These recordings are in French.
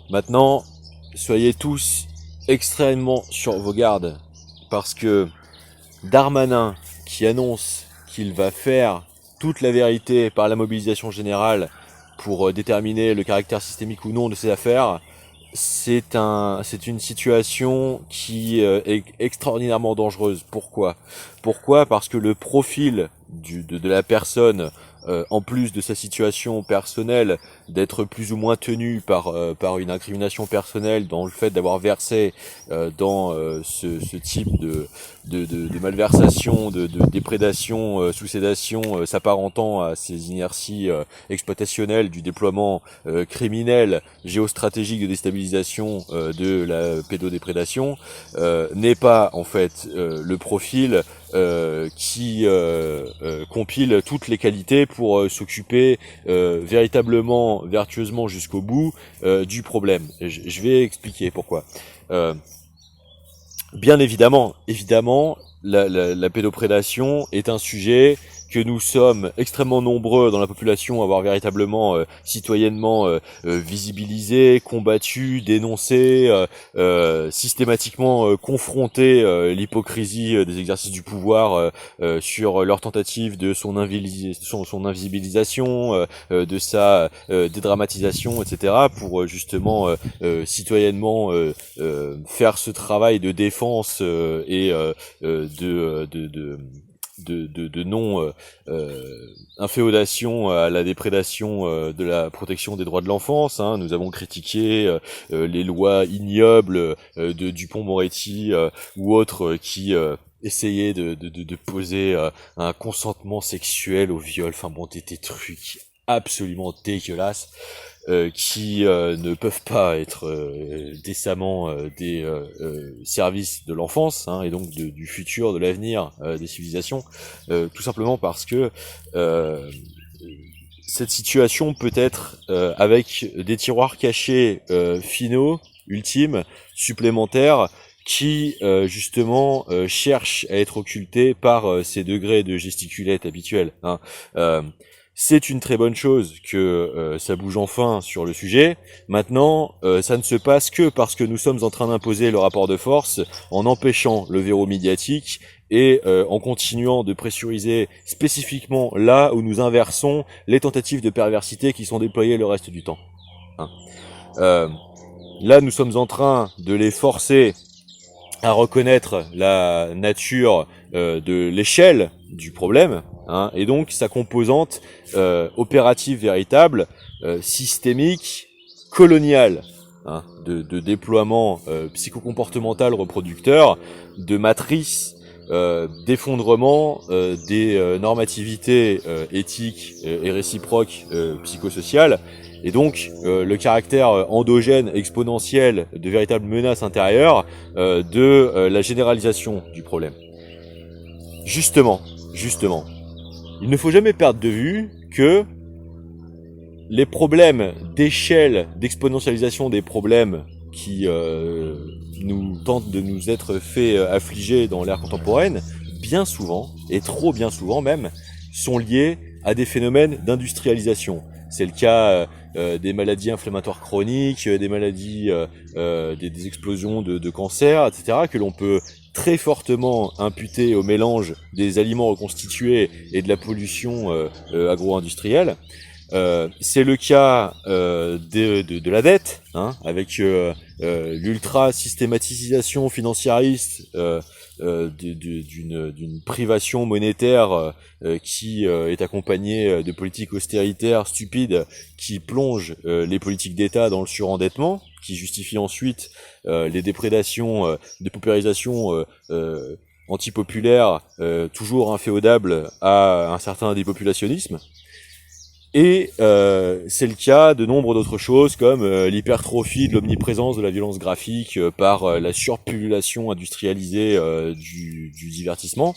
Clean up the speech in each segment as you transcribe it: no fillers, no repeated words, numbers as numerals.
Maintenant, soyez tous extrêmement sur vos gardes, parce que Darmanin, qui annonce qu'il va faire toute la vérité par la mobilisation générale pour déterminer le caractère systémique ou non de ces affaires, c'est une situation qui est extraordinairement dangereuse. Pourquoi? Parce que le profil de la personne, en plus de sa situation personnelle, d'être plus ou moins tenu par une incrimination personnelle dans le fait d'avoir versé dans ce type de malversation, de déprédation sous sédation, s'apparentant à ces inerties exploitationnelles du déploiement criminel géostratégique de déstabilisation de la pédodéprédation, n'est pas en fait le profil qui compile toutes les qualités pour s'occuper véritablement, vertueusement jusqu'au bout du problème. Je vais expliquer pourquoi. Bien évidemment, la pédoprédation est un sujet que nous sommes extrêmement nombreux dans la population à avoir véritablement citoyennement visibilisé, combattu, dénoncé, systématiquement confronté l'hypocrisie des exercices du pouvoir sur leur tentative de son invisibilisation, de sa dédramatisation, etc. pour justement citoyennement faire ce travail de défense et de non inféodation à la déprédation de la protection des droits de l'enfance. Nous avons critiqué les lois ignobles de Dupond-Moretti ou autres qui essayaient de poser un consentement sexuel au viol. Enfin bon, des trucs absolument dégueulasses. Qui ne peuvent pas être décemment des services de l'enfance, et donc du futur, de l'avenir des civilisations, tout simplement parce que cette situation peut être avec des tiroirs cachés finaux, ultimes, supplémentaires, qui justement cherchent à être occultés par ces degrés de gesticulette habituels. C'est une très bonne chose que ça bouge enfin sur le sujet. Maintenant, ça ne se passe que parce que nous sommes en train d'imposer le rapport de force en empêchant le verrou médiatique et en continuant de pressuriser spécifiquement là où nous inversons les tentatives de perversité qui sont déployées le reste du temps. Là, nous sommes en train de les forcer à reconnaître la nature de l'échelle du problème, et donc sa composante opérative véritable, systémique, coloniale, de déploiement psychocomportemental reproducteur, de matrice, d'effondrement des normativités éthiques et réciproques psychosociales. Et donc, le caractère endogène, exponentiel, de véritable menace intérieure de la généralisation du problème. Justement, il ne faut jamais perdre de vue que les problèmes d'échelle, d'exponentialisation des problèmes qui nous tentent de nous être fait affliger dans l'ère contemporaine, bien souvent, et trop bien souvent même, sont liés à des phénomènes d'industrialisation. C'est le cas des maladies inflammatoires chroniques, des maladies, des explosions de cancer, etc., que l'on peut très fortement imputer au mélange des aliments reconstitués et de la pollution agro-industrielle. C'est le cas de la dette, avec l'ultra systématisation financiariste d'une privation monétaire qui est accompagnée de politiques austéritaires stupides qui plongent les politiques d'État dans le surendettement, qui justifient ensuite les déprédations de paupérisation antipopulaires toujours inféodables à un certain dépopulationnisme. Et c'est le cas de nombre d'autres choses comme l'hypertrophie de l'omniprésence de la violence graphique par la surpopulation industrialisée du divertissement.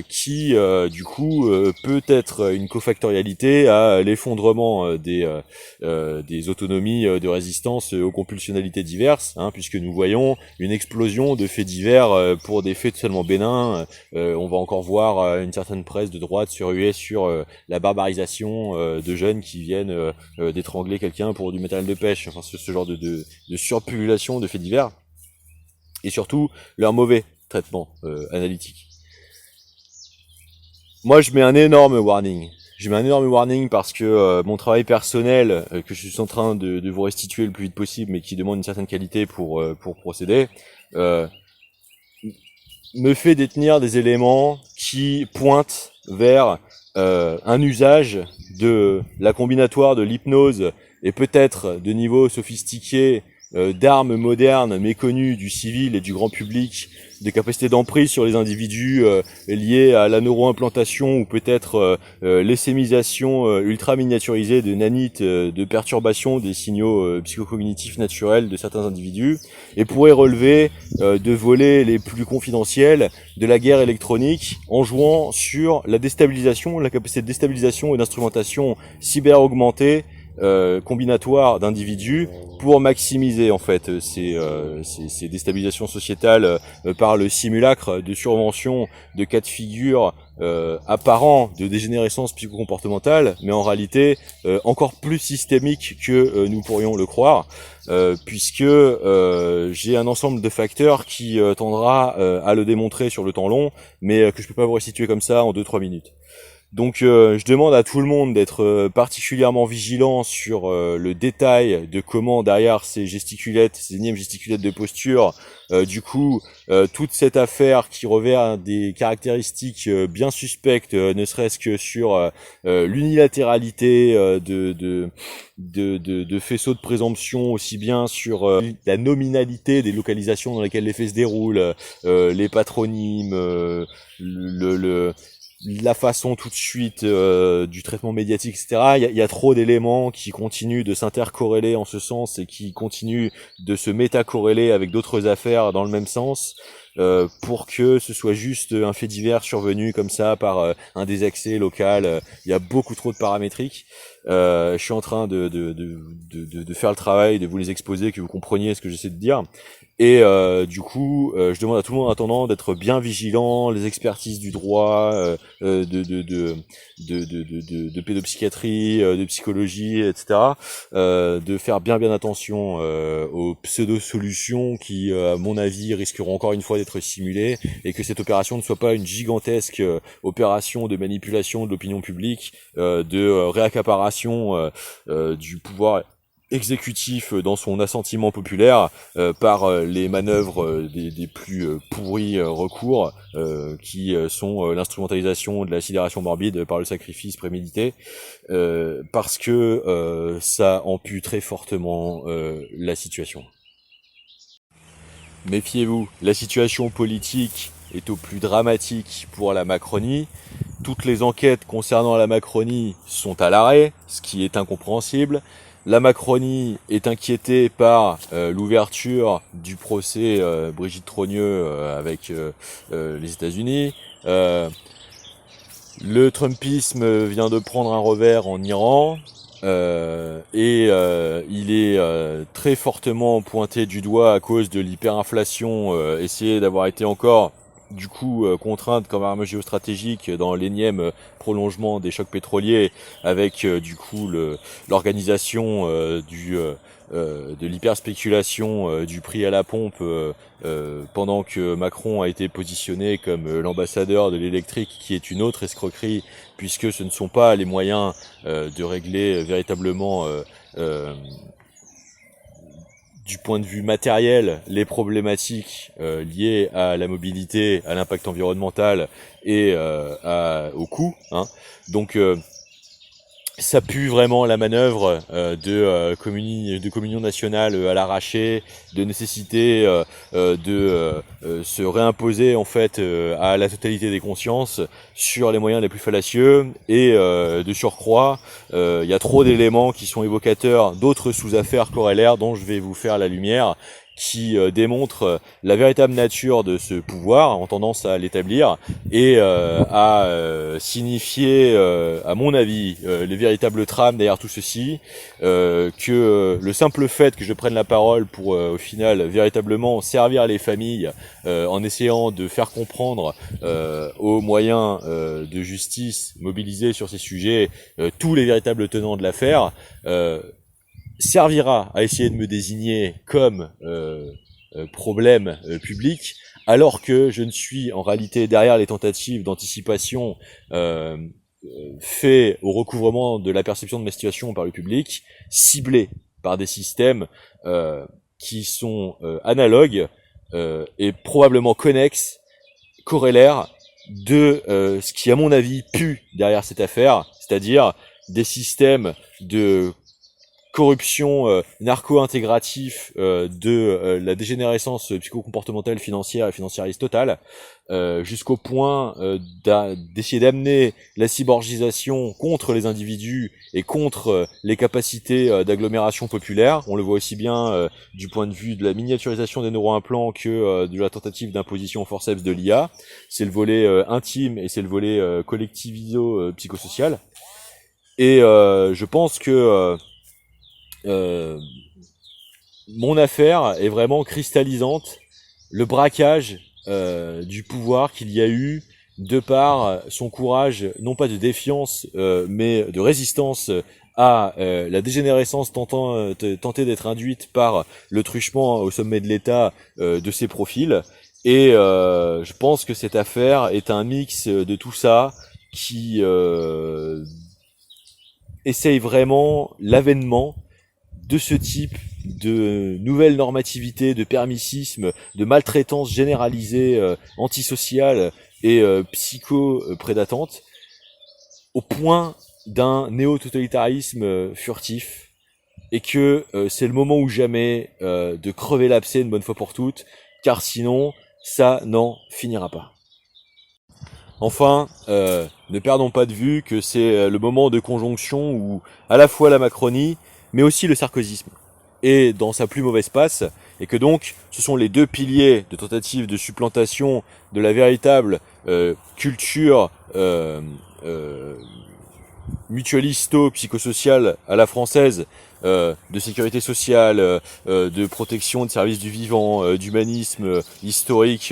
qui du coup peut être une cofactorialité à l'effondrement des autonomies de résistance aux compulsionnalités diverses, hein, puisque nous voyons une explosion de faits divers pour des faits totalement bénins. On va encore voir une certaine presse de droite se ruer sur la barbarisation de jeunes qui viennent d'étrangler quelqu'un pour du matériel de pêche, enfin ce genre de surpopulation de faits divers, et surtout leur mauvais traitement analytique. Moi, je mets un énorme warning. Je mets un énorme warning parce que mon travail personnel, que je suis en train de vous restituer le plus vite possible, mais qui demande une certaine qualité pour procéder, me fait détenir des éléments qui pointent vers un usage de la combinatoire de l'hypnose et peut-être de niveau sophistiqué d'armes modernes méconnues du civil et du grand public, des capacités d'emprise sur les individus liées à la neuroimplantation ou peut-être l'essémisation ultra miniaturisée de nanites de perturbation des signaux psychocognitifs naturels de certains individus, et pourrait relever de volets les plus confidentiels de la guerre électronique en jouant sur la déstabilisation, la capacité de déstabilisation et d'instrumentation cyber augmentée combinatoire d'individus pour maximiser en fait ces déstabilisations sociétales par le simulacre de survention de cas de figure apparents de dégénérescence psychocomportementale, mais en réalité encore plus systémique que nous pourrions le croire, puisque j'ai un ensemble de facteurs qui tendra à le démontrer sur le temps long, mais que je peux pas vous restituer comme ça en 2-3 minutes. Donc je demande à tout le monde d'être particulièrement vigilant sur le détail de comment derrière ces gesticulettes, ces énièmes gesticulettes de posture, toute cette affaire qui revêt des caractéristiques bien suspectes, ne serait-ce que sur l'unilatéralité de faisceaux de présomption, aussi bien sur la nominalité des localisations dans lesquelles les faits se déroulent, les patronymes, la façon tout de suite du traitement médiatique, etc. Il y a trop d'éléments qui continuent de s'intercorréler en ce sens et qui continuent de se métacorréler avec d'autres affaires dans le même sens pour que ce soit juste un fait divers survenu comme ça par un désaccès local. Il y a beaucoup trop de paramétriques. Je suis en train de faire le travail, de vous les exposer, que vous compreniez ce que j'essaie de dire. Et je demande à tout le monde en attendant d'être bien vigilant, les expertises du droit, de pédopsychiatrie, de psychologie, etc. De faire bien attention aux pseudo-solutions qui, à mon avis, risqueront encore une fois d'être simulées, et que cette opération ne soit pas une gigantesque opération de manipulation de l'opinion publique, de réaccaparation du pouvoir exécutif dans son assentiment populaire par les manœuvres des plus pourris recours qui sont l'instrumentalisation de la sidération morbide par le sacrifice prémédité, parce que ça ampute très fortement la situation. Méfiez-vous, la situation politique est au plus dramatique pour la Macronie. Toutes les enquêtes concernant la Macronie sont à l'arrêt, ce qui est incompréhensible. La Macronie est inquiétée par l'ouverture du procès Brigitte Trogneux avec les États-Unis. Le Trumpisme vient de prendre un revers en Iran. Il est très fortement pointé du doigt à cause de l'hyperinflation, essayer d'avoir été encore contrainte comme arme géostratégique dans l'énième prolongement des chocs pétroliers, avec l'organisation de l'hyperspéculation du prix à la pompe pendant que Macron a été positionné comme l'ambassadeur de l'électrique, qui est une autre escroquerie, puisque ce ne sont pas les moyens de régler véritablement du point de vue matériel les problématiques liées à la mobilité, à l'impact environnemental et au coût, hein. Donc ça pue vraiment la manœuvre de communion nationale à l'arraché, de nécessité de se réimposer en fait à la totalité des consciences sur les moyens les plus fallacieux, et de surcroît il y a trop d'éléments qui sont évocateurs d'autres sous-affaires corollaires dont je vais vous faire la lumière, qui démontre la véritable nature de ce pouvoir, en tendance à l'établir et à signifier, à mon avis, les véritables trames derrière tout ceci, que le simple fait que je prenne la parole pour, au final, véritablement servir les familles en essayant de faire comprendre aux moyens de justice mobilisés sur ces sujets tous les véritables tenants de l'affaire, servira à essayer de me désigner comme problème public, alors que je ne suis en réalité derrière les tentatives d'anticipation fait au recouvrement de la perception de ma situation par le public, ciblé par des systèmes qui sont analogues et probablement connexes, corrélaires de ce qui, à mon avis, pue derrière cette affaire, c'est-à-dire des systèmes de corruption narco-intégratif de la dégénérescence psycho-comportementale financière et financiariste totale, jusqu'au point d'essayer d'amener la cyborgisation contre les individus et contre les capacités d'agglomération populaire. On le voit aussi bien du point de vue de la miniaturisation des neuroimplants que de la tentative d'imposition forceps de l'IA. C'est le volet intime et c'est le volet collectiviso-psychosocial. Et je pense que mon affaire est vraiment cristallisante, le braquage du pouvoir qu'il y a eu de par son courage, non pas de défiance, mais de résistance à la dégénérescence tentée d'être induite par le truchement au sommet de l'État de ses profils. Et je pense que cette affaire est un mix de tout ça qui essaye vraiment l'avènement de ce type de nouvelle normativité, de permissisme, de maltraitance généralisée, antisociale et psycho-prédatante, au point d'un néo-totalitarisme furtif, et que c'est le moment ou jamais de crever l'abcès une bonne fois pour toutes, car sinon, ça n'en finira pas. Enfin, ne perdons pas de vue que c'est le moment de conjonction où à la fois la Macronie, mais aussi le sarkozysme est dans sa plus mauvaise passe, et que donc ce sont les deux piliers de tentative de supplantation de la véritable culture mutualisto-psychosociale à la française, de sécurité sociale, de protection de services du vivant, d'humanisme historique,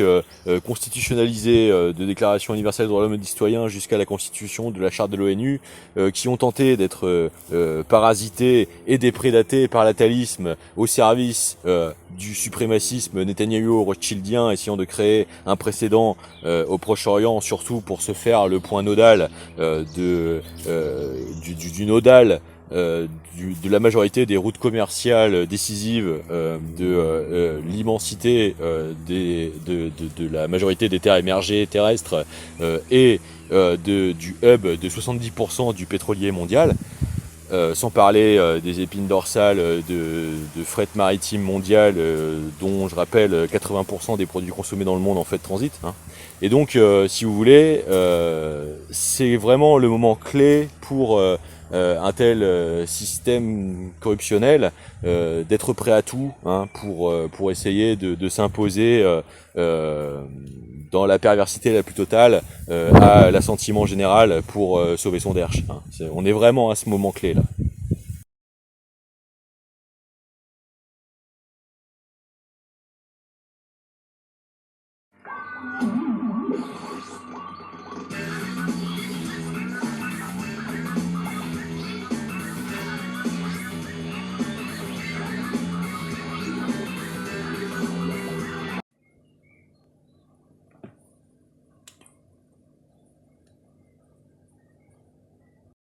constitutionnalisé, de déclaration universelle des droits de l'homme et des citoyens jusqu'à la constitution de la charte de l'ONU, qui ont tenté d'être parasités et déprédatés par l'atalisme au service du suprémacisme netanyahou-rothschildien, essayant de créer un précédent au Proche-Orient, surtout pour se faire le point nodal du nodal de la majorité des routes commerciales décisives, de l'immensité de la majorité des terres émergées terrestres et du hub de 70% du pétrolier mondial, sans parler des épines dorsales de fret maritime mondial, dont je rappelle 80% des produits consommés dans le monde en fait transit, hein. Et donc si vous voulez, c'est vraiment le moment clé pour un tel système corruptionnel d'être prêt à tout, hein, pour essayer de s'imposer dans la perversité la plus totale à l'assentiment général pour sauver son derche, hein. On est vraiment à ce moment clé là.